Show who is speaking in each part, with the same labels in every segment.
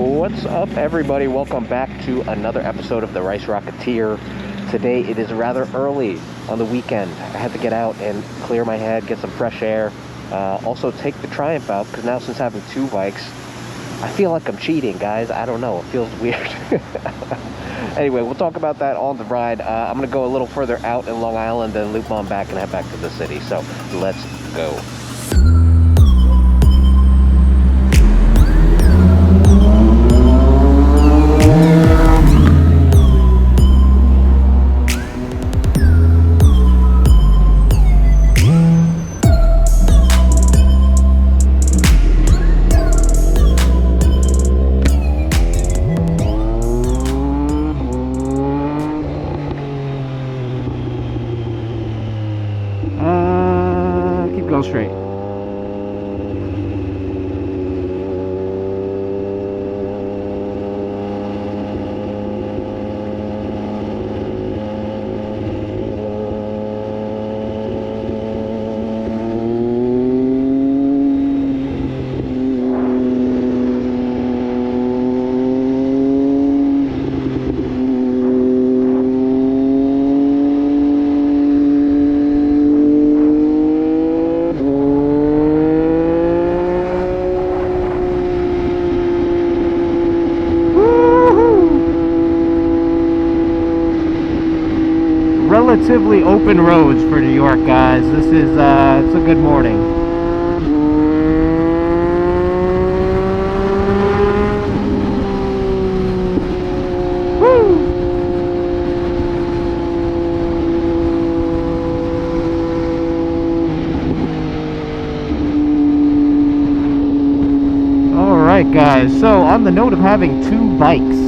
Speaker 1: What's up, everybody? Welcome back to another episode of the Rice Rocketeer. Today it is rather early on the weekend. I had to get out and clear my head, get some fresh air. Also take the Triumph out, because now since having two bikes, I feel like I'm cheating, guys. I don't know. It feels weird. Anyway, we'll talk about that on the ride. I'm going to go a little further out in Long Island, then loop on back and head back to the city. So let's go. Go straight. Relatively open roads for New York, guys. This is it's a good morning. Woo! All right, guys. So on the note of having two bikes,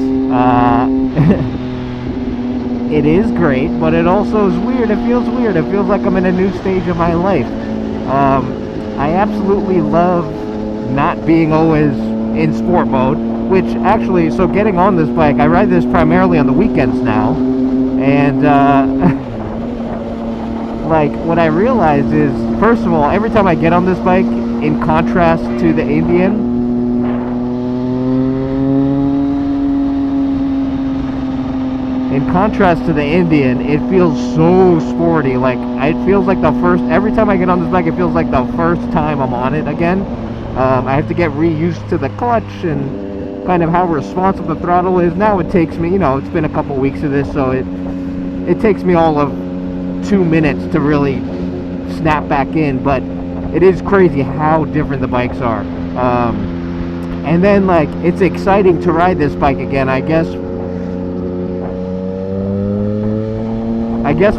Speaker 1: it is great, but it also is weird. It feels weird. It feels like I'm in a new stage of my life. I absolutely love not being always in sport mode, which actually, so getting on this bike, I ride this primarily on the weekends now, and like, what I realized is, first of all, every time I get on this bike, in contrast to the Indian, it feels so sporty. Like, it feels like every time I get on this bike, it feels like the first time I'm on it again. I have to get reused to the clutch and kind of how responsive the throttle is. Now it takes me, it's been a couple weeks of this, so it takes me all of 2 minutes to really snap back in, but it is crazy how different the bikes are. And then, like, it's exciting to ride this bike again, I guess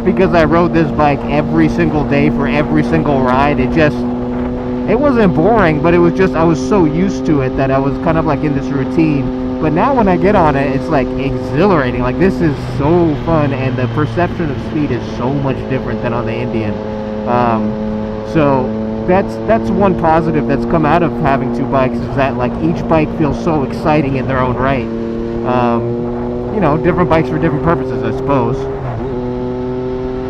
Speaker 1: because I rode this bike every single day for every single ride, it wasn't boring, but it was just, I was so used to it that I was kind of like in this routine. But now when I get on it, it's like exhilarating. Like, this is so fun, and the perception of speed is so much different than on the Indian. So that's one positive that's come out of having two bikes, is that, like, each bike feels so exciting in their own right. Different bikes for different purposes, I suppose.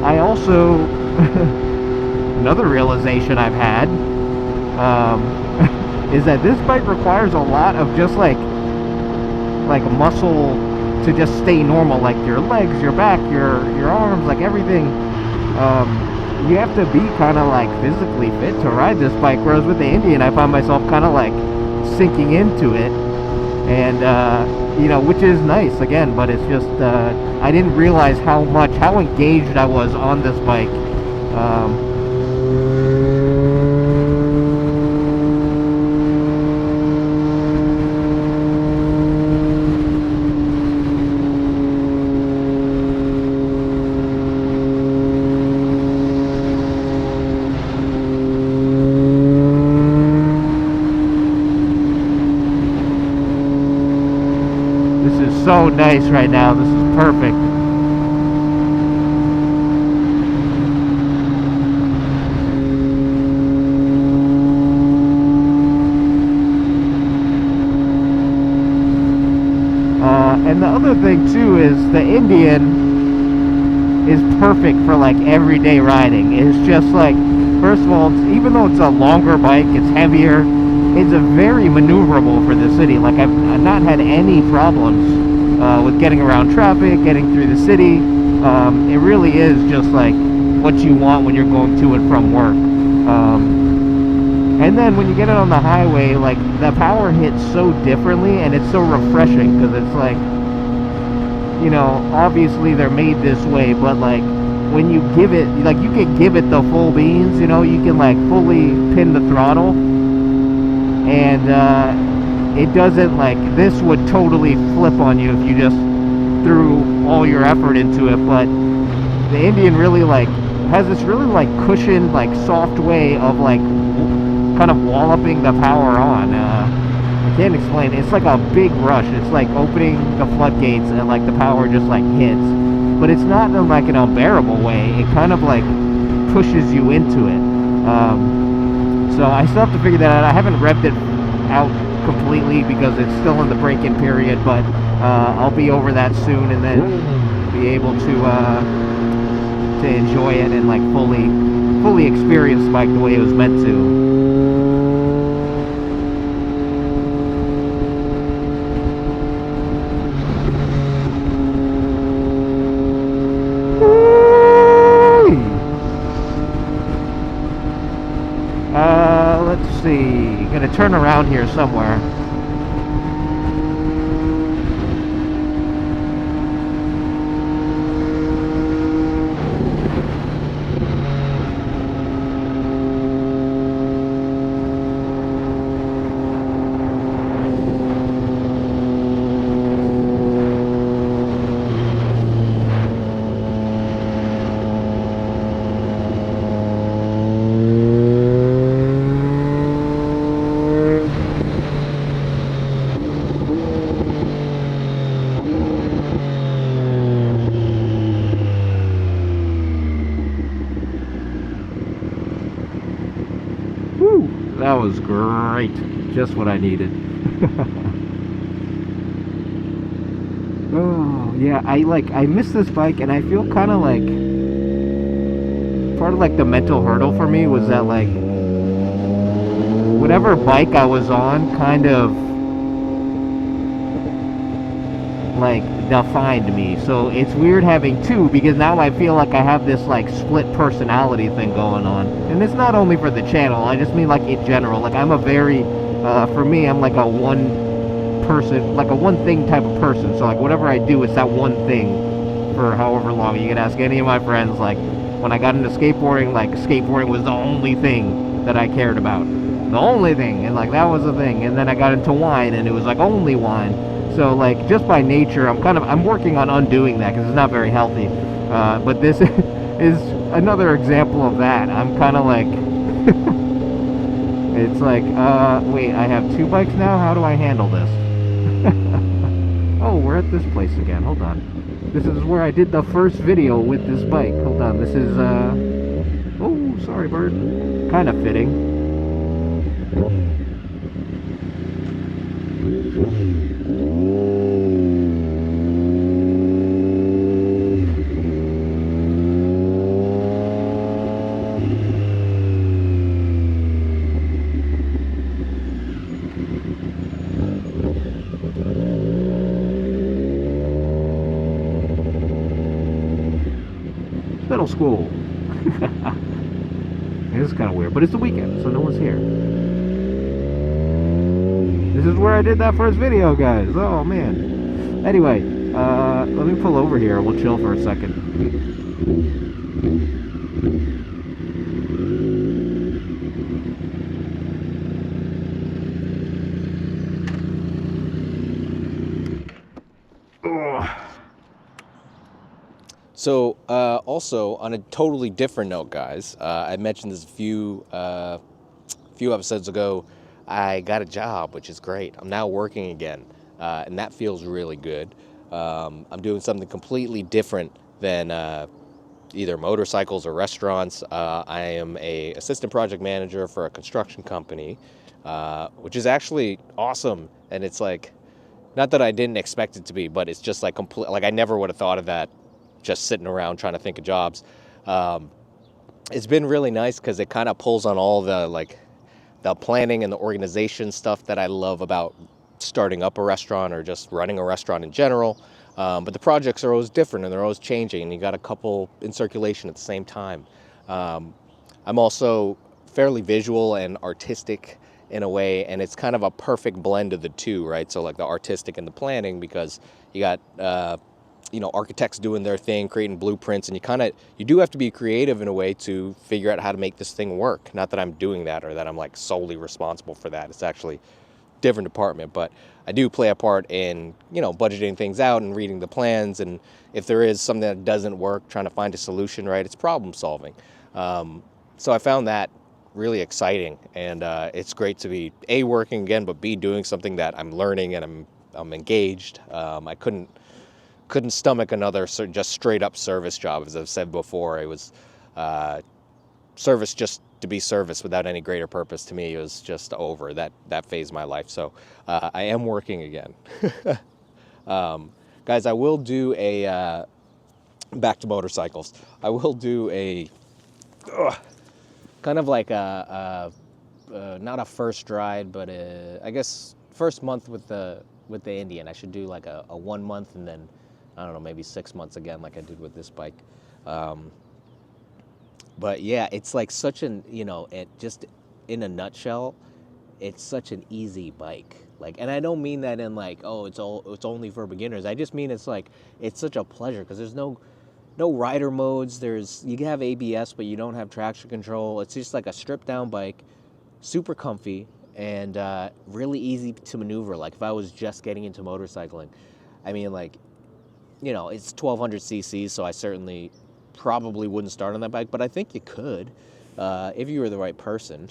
Speaker 1: I also, another realization I've had, is that this bike requires a lot of just like muscle to just stay normal, like your legs, your back, your arms, like everything. You have to be kind of like physically fit to ride this bike, whereas with the Indian, I find myself kind of like sinking into it, and which is nice again, but it's just I didn't realize how engaged I was on this bike. This is so nice right now. This is perfect. And the other thing too is the Indian is perfect for like everyday riding. It's just like, first of all, even though it's a longer bike, it's heavier, it's a very maneuverable for the city. Like I've not had any problems with getting around traffic, getting through the city. It really is just like what you want when you're going to and from work. And then when you get it on the highway, like the power hits so differently, and it's so refreshing because it's like, you know, obviously they're made this way, but like when you give it, like you can give it the full beans, you know, you can like fully pin the throttle, and it doesn't, like, this would totally flip on you if you just threw all your effort into it. But the Indian really like has this really like cushioned, like soft way of like kind of walloping the power on. I can't explain. It's like a big rush. It's like opening the floodgates and like the power just like hits, but it's not in like an unbearable way. It kind of like pushes you into it. So I still have to figure that out. I haven't revved it out completely because it's still in the break-in period, but I'll be over that soon, and then be able to enjoy it and like fully experience the bike the way it was meant to. Let's see. Gonna turn around here somewhere. That was great. Just what I needed. Oh, yeah, I miss this bike, and I feel kind of like part of like the mental hurdle for me was that like whatever bike I was on kind of like defined me. So it's weird having two, because now I feel like I have this like split personality thing going on. And it's not only for the channel, I just mean like in general. Like I'm a very for me, I'm like a one person, like a one thing type of person. So like whatever I do, it's that one thing for however long. You can ask any of my friends, like when I got into skateboarding, like skateboarding was the only thing that I cared about, the only thing, and like that was the thing. And then I got into wine, and it was like only wine. So like just by nature, I'm working on undoing that because it's not very healthy. But this is another example of that. I'm kind of like it's like wait, I have two bikes now. How do I handle this? Oh, we're at this place again. Hold on. This is where I did the first video with this bike. Hold on. This is oh, sorry, bird. Kind of fitting. Middle school. This is kind of weird, but it's the weekend, so no one's here. This is where I did that first video, guys. Oh man. Anyway, let me pull over here. We'll chill for a second.
Speaker 2: So, also on a totally different note, guys, I mentioned this a few episodes ago. I got a job, which is great. I'm now working again, and that feels really good. I'm doing something completely different than either motorcycles or restaurants. I am a assistant project manager for a construction company, which is actually awesome. And it's like, not that I didn't expect it to be, but it's just like complete. Like I never would have thought of that. Just sitting around trying to think of jobs. It's been really nice because it kind of pulls on all the the planning and the organization stuff that I love about starting up a restaurant or just running a restaurant in general. But the projects are always different and they're always changing, and you got a couple in circulation at the same time. I'm also fairly visual and artistic in a way, and it's kind of a perfect blend of the two, right? So like the artistic and the planning, because you got architects doing their thing, creating blueprints, and you do have to be creative in a way to figure out how to make this thing work. Not that I'm doing that or that I'm like solely responsible for that. It's actually a different department, but I do play a part in, budgeting things out and reading the plans, and if there is something that doesn't work, trying to find a solution, right? It's problem solving. So I found that really exciting, and it's great to be A, working again, but B, doing something that I'm learning and I'm engaged. I couldn't stomach another just straight up service job. As I've said before, it was service just to be service without any greater purpose. To me, it was just over that phase of my life. So I am working again. Guys, I will do a back to motorcycles. I will do a kind of like a not a first ride, but I guess first month with the Indian. I should do like a 1 month, and then I don't know, maybe 6 months again, like I did with this bike. But yeah, it's like such it just in a nutshell, it's such an easy bike. Like, and I don't mean that in like, oh, it's only for beginners. I just mean it's such a pleasure because there's no rider modes. You have ABS, but you don't have traction control. It's just like a stripped down bike, super comfy, and really easy to maneuver. Like if I was just getting into motorcycling, I mean, like, it's 1200 cc's, so I certainly probably wouldn't start on that bike, but I think you could if you were the right person.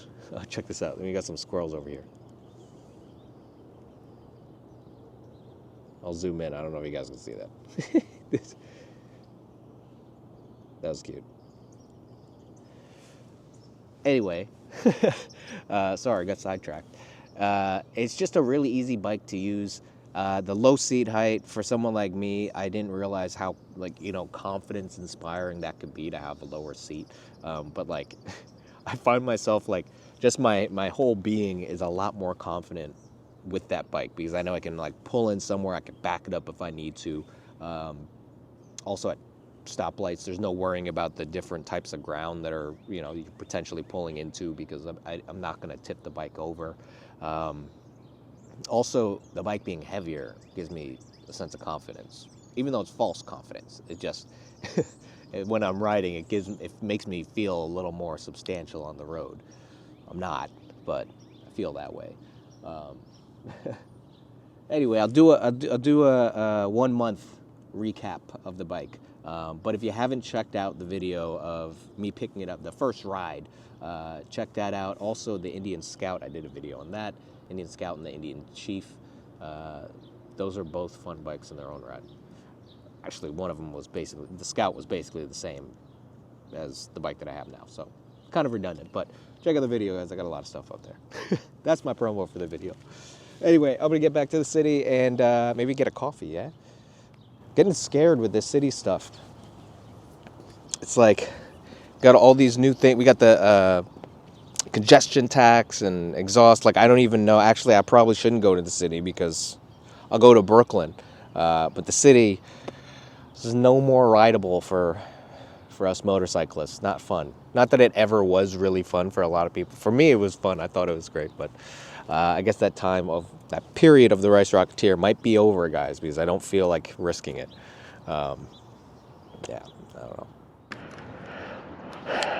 Speaker 2: Check this out. We got some squirrels over here. I'll zoom in. I don't know if you guys can see that. That was cute. Anyway, sorry, I got sidetracked. It's just a really easy bike to use. The low seat height, for someone like me, I didn't realize how, confidence inspiring that could be to have a lower seat. But I find myself just my whole being is a lot more confident with that bike because I know I can pull in somewhere, I can back it up if I need to. Also at stoplights, there's no worrying about the different types of ground that are, you're potentially pulling into because I'm not going to tip the bike over. Also, the bike being heavier gives me a sense of confidence, even though it's false confidence. It just, when I'm riding, it makes me feel a little more substantial on the road. I'm not, but I feel that way. Anyway, I'll do a 1 month recap of the bike. But if you haven't checked out the video of me picking it up, the first ride, check that out. Also, the Indian Scout, I did a video on that. Indian Scout and the Indian Chief. Those are both fun bikes in their own right. Actually, one of them was the Scout was basically the same as the bike that I have now. So, kind of redundant, but check out the video, guys. I got a lot of stuff up there. That's my promo for the video. Anyway, I'm gonna get back to the city and maybe get a coffee, yeah? Getting scared with this city stuff. It's got all these new things. We got the congestion tax and exhaust. I don't even know. Actually, I probably shouldn't go to the city because I'll go to Brooklyn. But the city is no more rideable for us motorcyclists. Not fun. Not that it ever was really fun for a lot of people. For me, it was fun. I thought it was great. But I guess that period of the Rice Rocketeer might be over, guys, because I don't feel like risking it. Yeah, I don't know.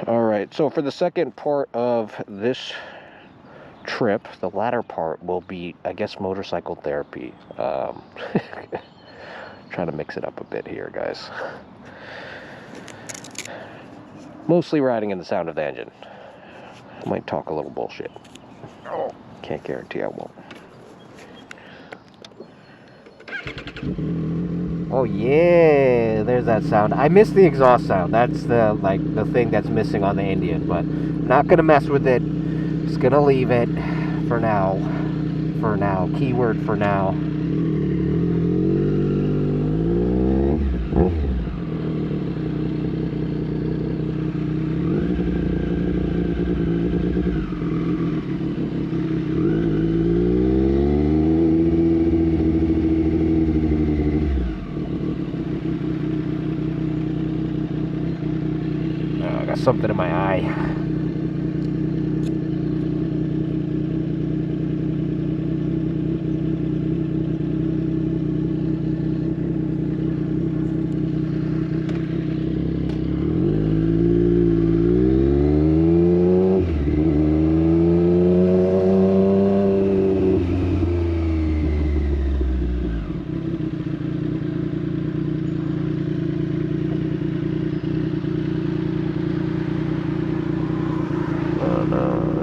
Speaker 2: All right, so for the second part of this trip, the latter part will be, I guess, motorcycle therapy. Trying to mix it up a bit here, guys. Mostly riding in the sound of the engine. I might talk a little bullshit. Can't guarantee I won't. Oh yeah, there's that sound. I miss the exhaust sound. That's the thing that's missing on the Indian, but not gonna mess with it. Just gonna leave it for now. For now. Keyword for now.
Speaker 1: something in my eye.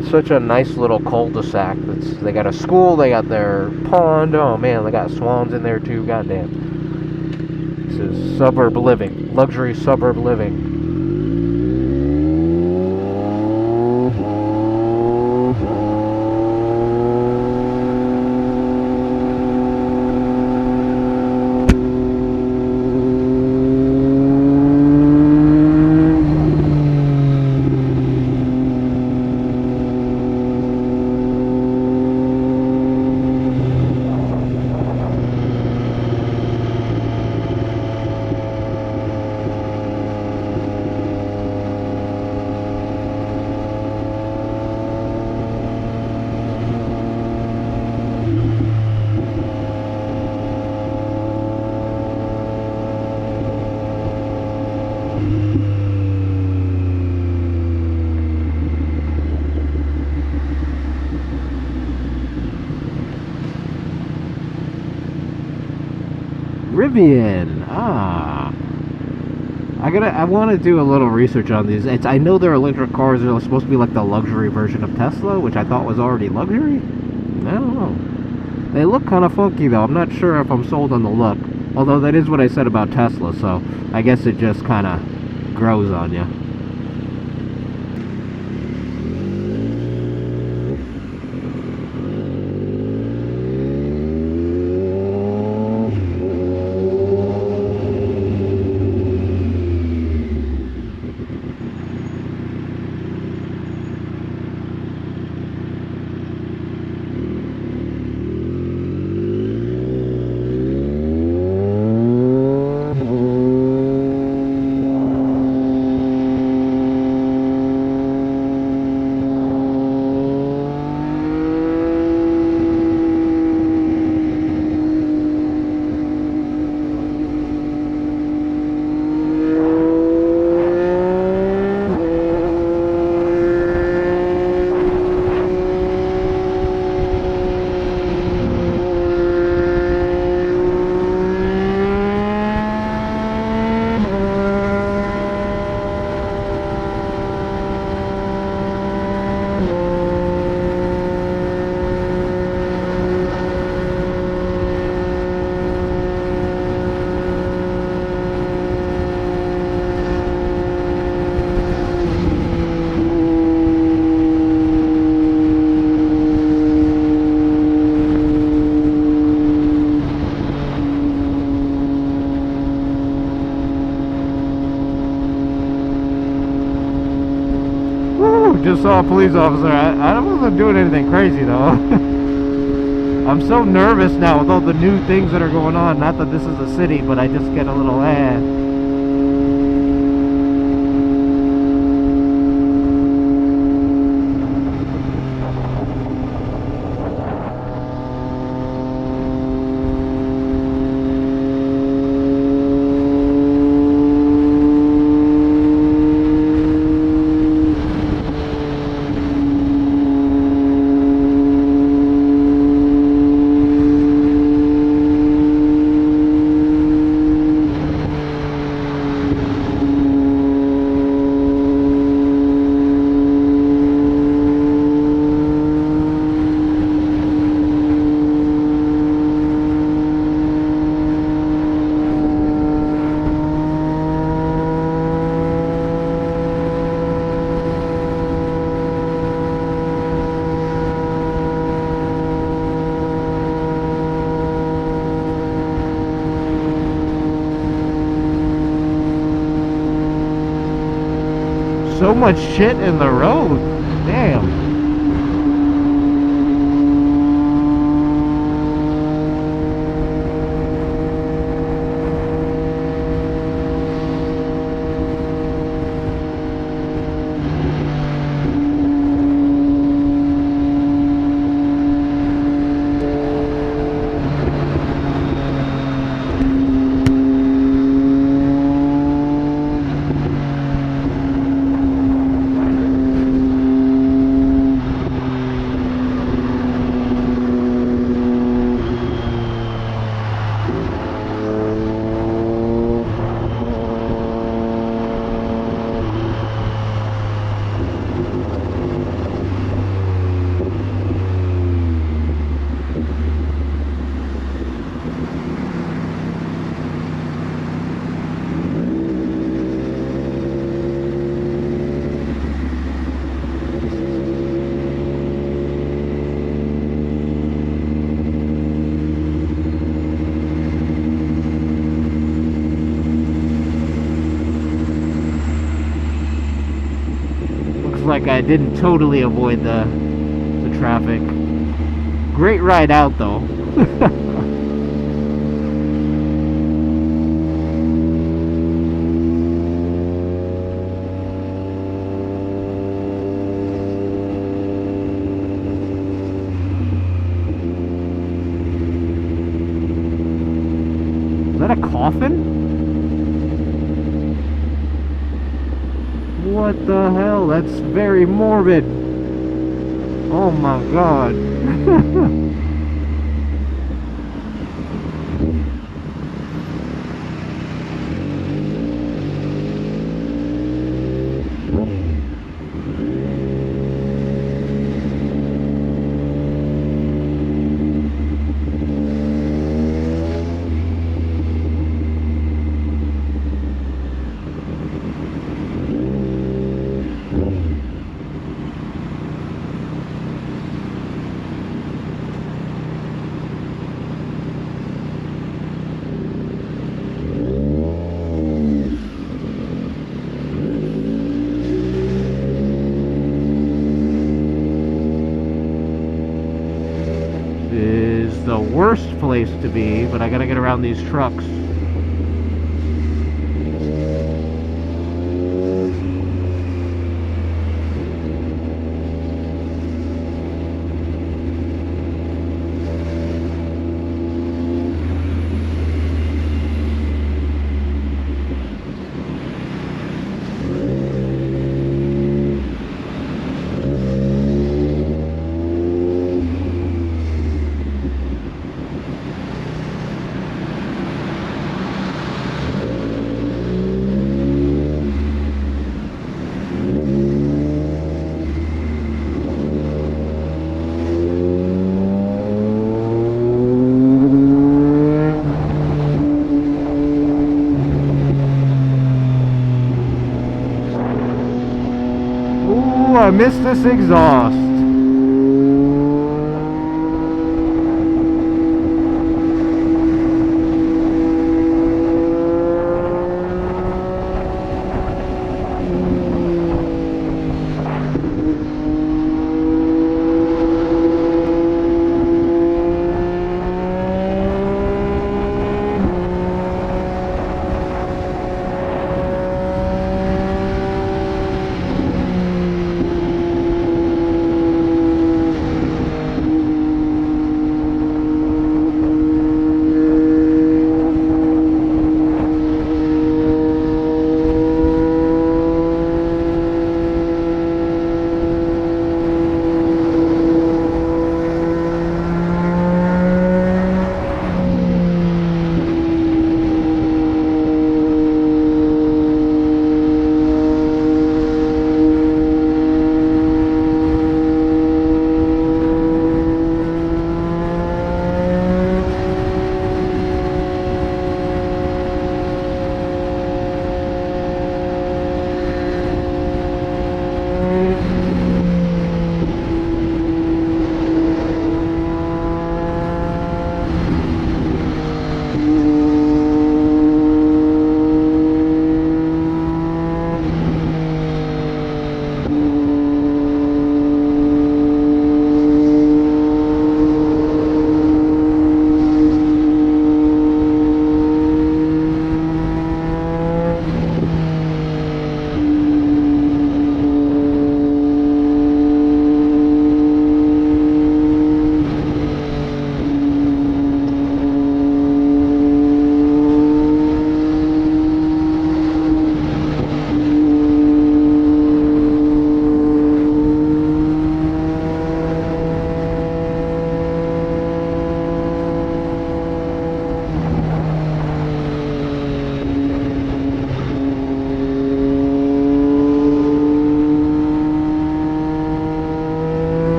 Speaker 1: It's such a nice little cul-de-sac. They got a school, they got their pond. Oh man, they got swans in there too. Goddamn. This is suburb living, luxury suburb living. Rivian. I want to do a little research on these. I know they're electric cars. They're supposed to be like the luxury version of Tesla, which I thought was already luxury. I don't know. They look kind of funky though. I'm not sure if I'm sold on the look. Although that is what I said about Tesla, so I guess it just kind of grows on you. Just saw a police officer. I wasn't doing anything crazy though. I'm so nervous now with all the new things that are going on. Not that this is a city, but I just get a little so much shit in the road. Damn. like I didn't totally avoid the traffic. Great ride out though. Is that a coffin? What the hell? That's very morbid. Oh my god. Is the worst place to be, but I gotta get around these trucks. I missed this exhaust.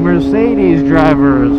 Speaker 1: Mercedes drivers.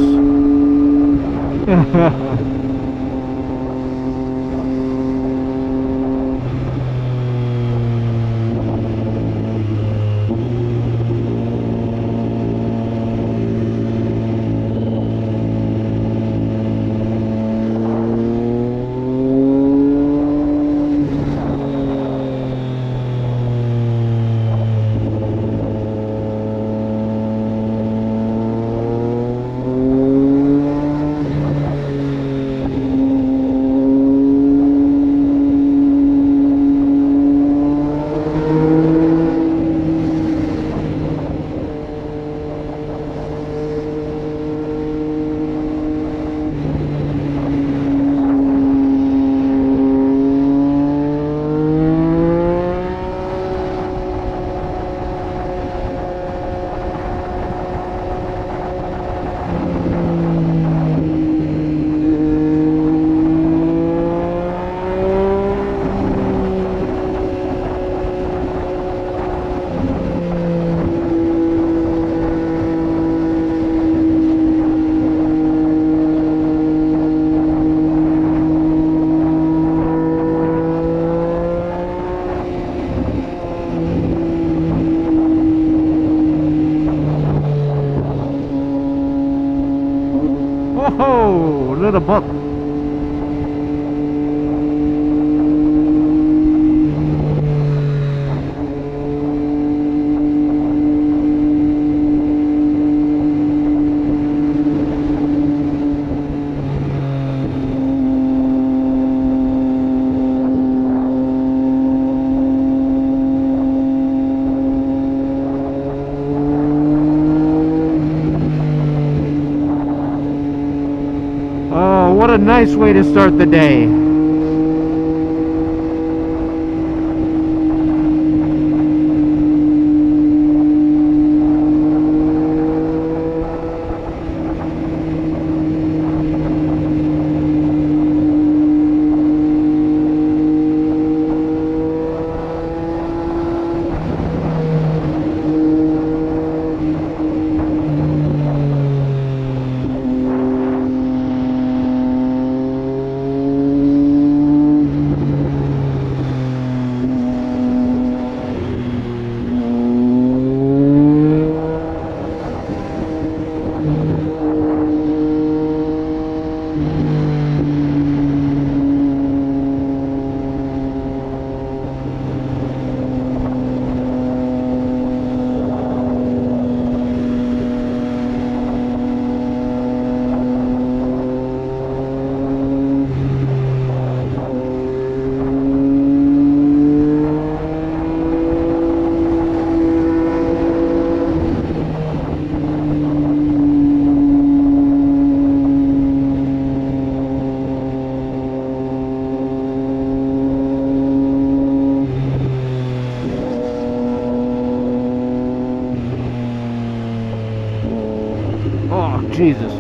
Speaker 1: a book. Oh, what a nice way to start the day. Oh, Jesus.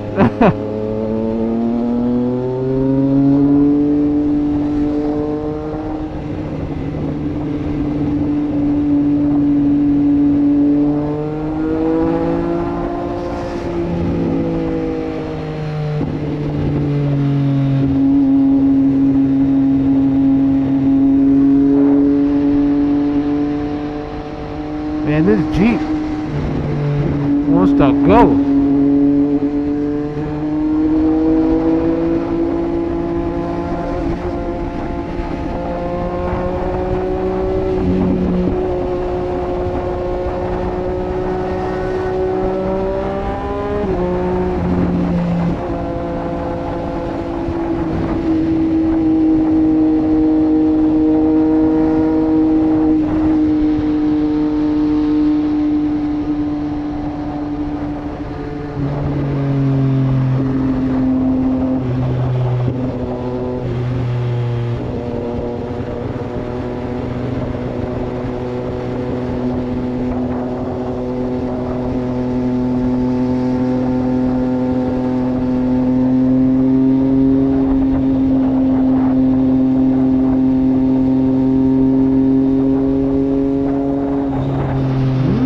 Speaker 1: Man, this Jeep wants to go.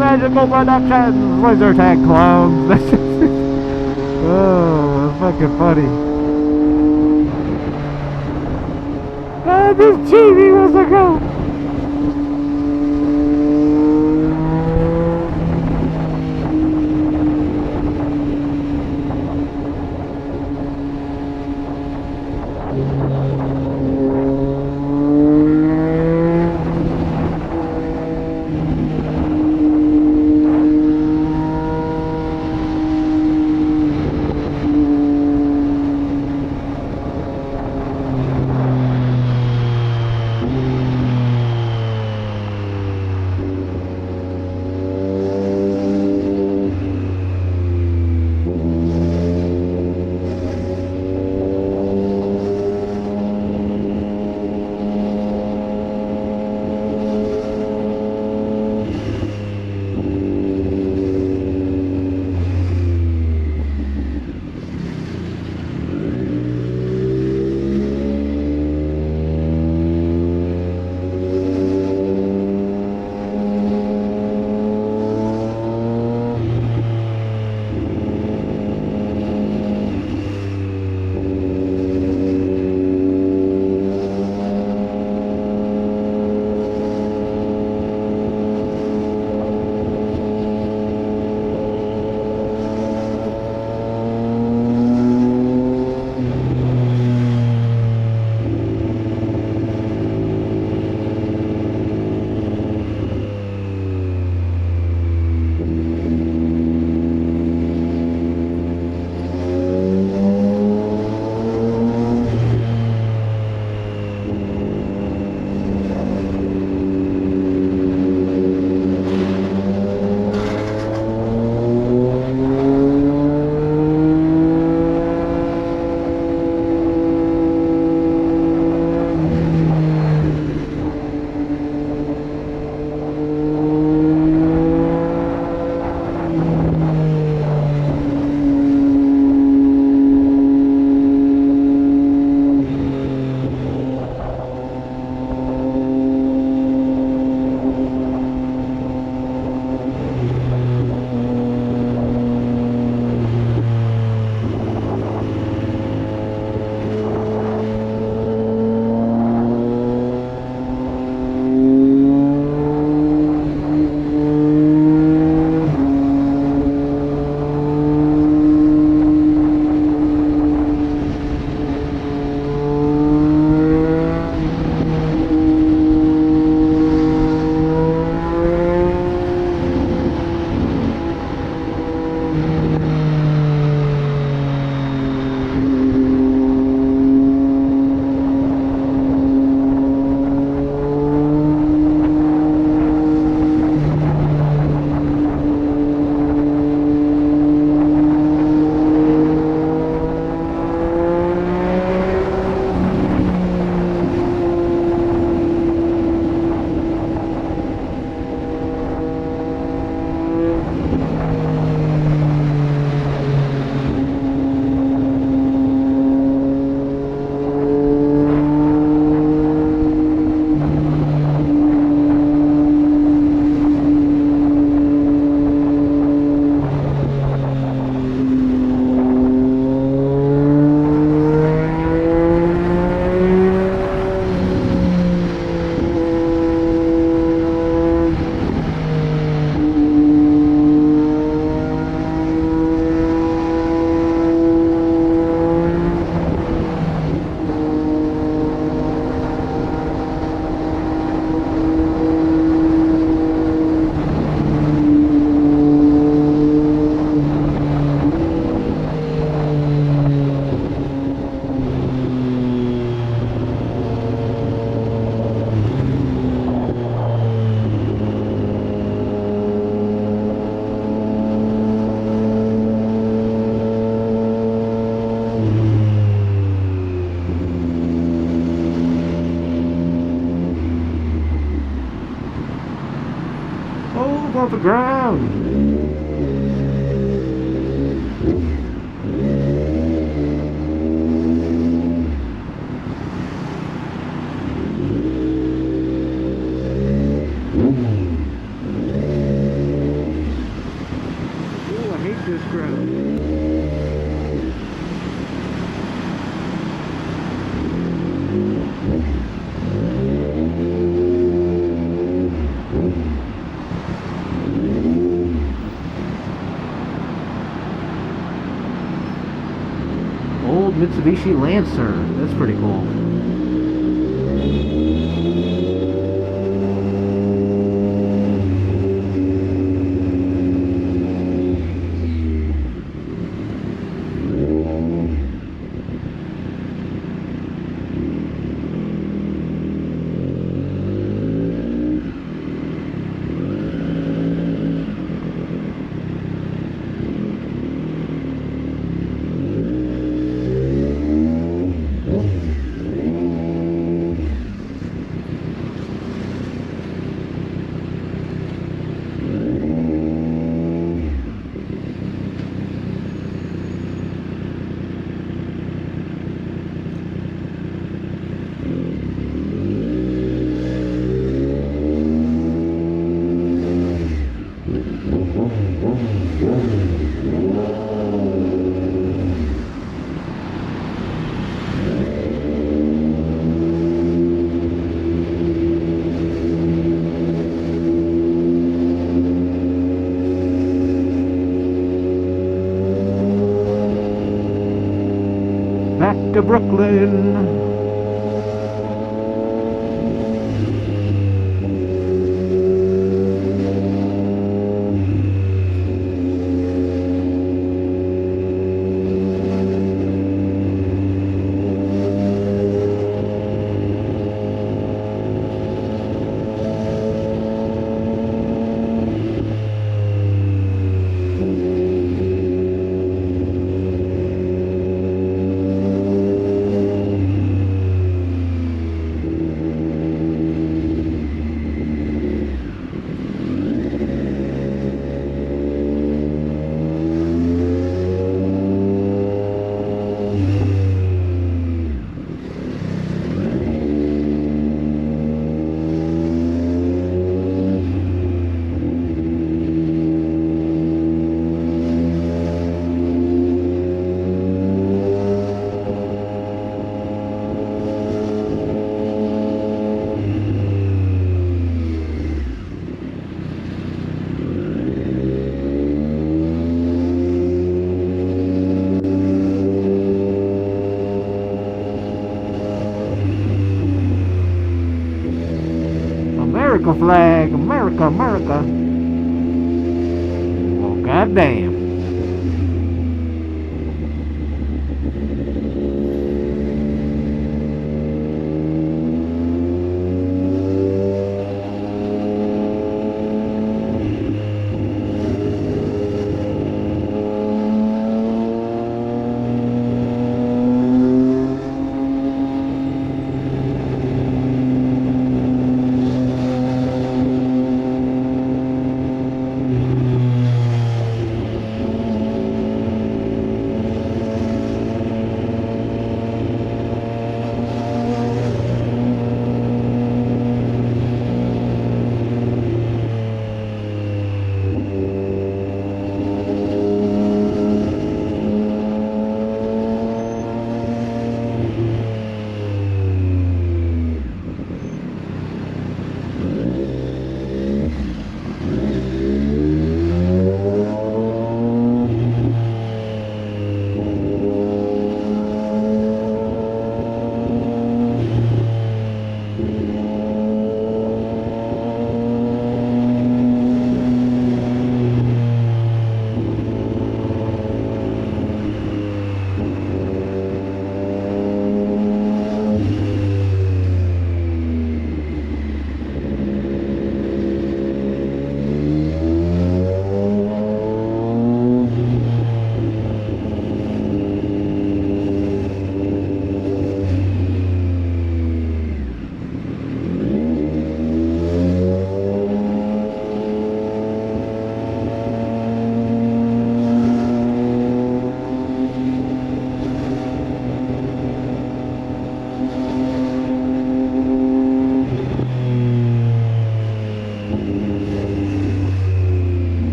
Speaker 1: Magical Productions, laser tag clowns. Oh, that's fucking funny. Ah, this TV wants to go. off the ground. Ooh, I hate this ground. Old Mitsubishi Lancer. That's pretty cool. Back to Brooklyn. America flag, America, America. Well, goddamn.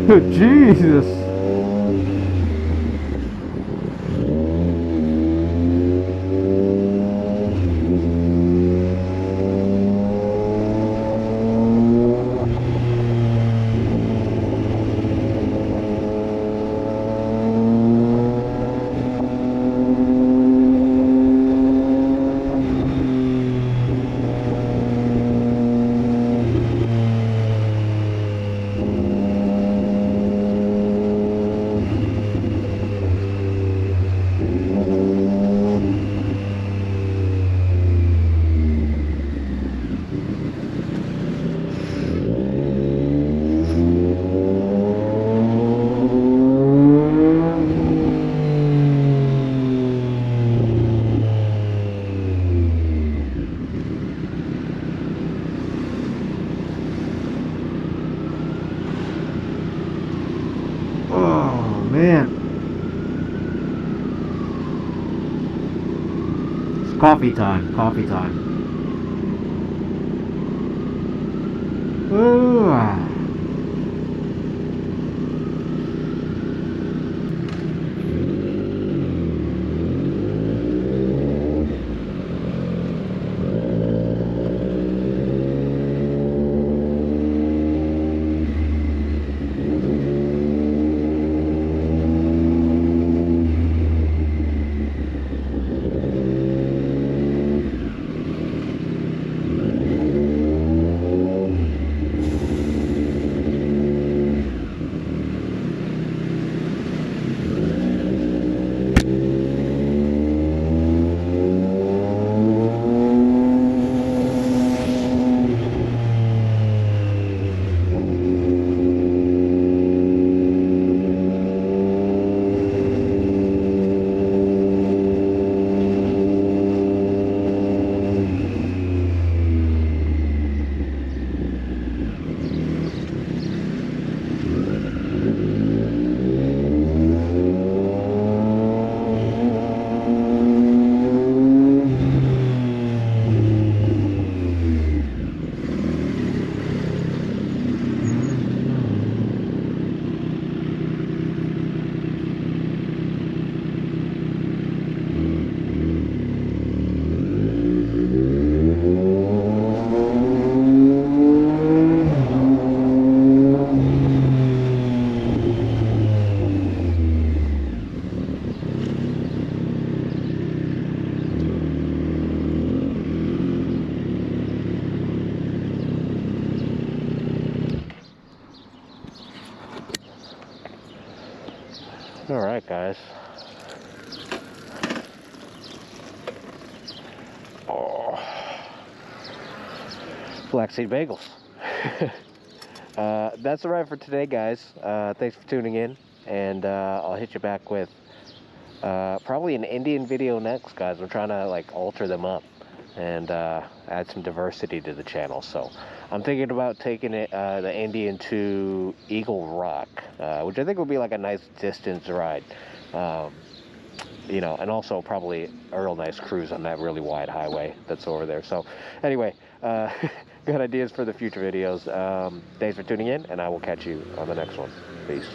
Speaker 1: Jesus. Oh man. It's coffee time. Coffee time. Ooh.
Speaker 2: All right, guys. Oh, flaxseed bagels. That's all right for today, guys. Thanks for tuning in, and I'll hit you back with probably an Indian video next, guys. We're trying to like alter them up and add some diversity to the channel. So I'm thinking about taking it the Indian to Eagle Rock, which I think would be like a nice distance ride. You know, and also probably a real nice cruise on that really wide highway that's over there. So anyway, got ideas for the future videos. Thanks for tuning in, and I will catch you on the next one. Peace.